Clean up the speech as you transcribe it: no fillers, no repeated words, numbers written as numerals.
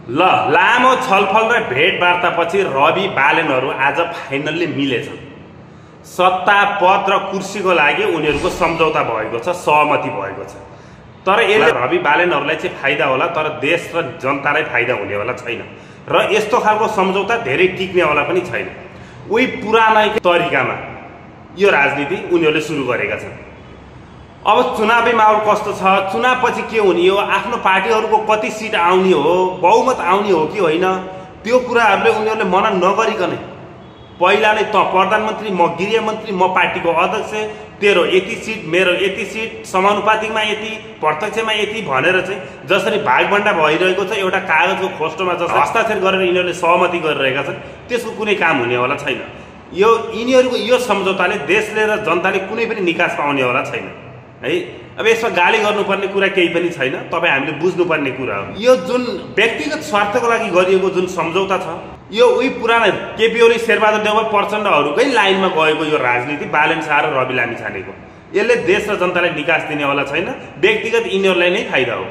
ल लामो छलफल र भेटवार्तापछि रवि बालेनहरू आज फाइनल्ली मिलेछन्। सत्ता पद र कुर्सीको लागि उनीहरूको सम्झौता भएको छ, सहमति भएको छ। तर यसले रवि बालेनहरूलाई चाहिँ फाइदा होला, तर देश र जनतालाई फाइदा हुनेवाला छैन र यस्तो खालको सम्झौता धेरै टिक्नेवाला पनि छैन। उही पुरानै तरिकामा यो राजनीति उनीहरूले सुरु गरेका छन्। अब चुनावी माहौल कस्तो छ, चुनावपछि के हुने हो, आफ्नो पार्टीहरूको कति सिट आउने हो, बहुमत आउने हो कि होइन, त्यो कुराहरूले उनीहरूले मनन नगरिकन पहिला नै त प्रधानमन्त्री, म गृहमन्त्री, म पार्टीको अध्यक्ष, तेरो यति सिट, मेरो यति सिट, समानुपातिकमा यति, प्रत्यक्षमा यति भनेर चाहिँ जसरी भागभण्डा भइरहेको छ एउटा कागजको खोस्टोमा जसरी हस्ताक्षर गरेर यिनीहरूले सहमति गरिरहेका छन्, त्यसको कुनै काम हुनेवाला छैन। यो यिनीहरूको यो सम्झौताले देशले र जनताले कुनै पनि निकास पाउनेवाला छैन है। अब यसमा गाली गर्नुपर्ने कुरा केही पनि छैन, तपाईँ हामीले बुझ्नुपर्ने कुरा हो। यो जुन व्यक्तिगत स्वार्थको लागि गरिएको जुन सम्झौता छ, यो उही पुरानो केपी ओली, शेरबहादुर देउवा, प्रचण्डहरूकै लाइनमा गएको यो राजनीति बालेन शाह र रवि लामिछानेको, यसले देश र जनतालाई निकास दिनेवाला छैन, व्यक्तिगत यिनीहरूलाई नै फाइदा हो।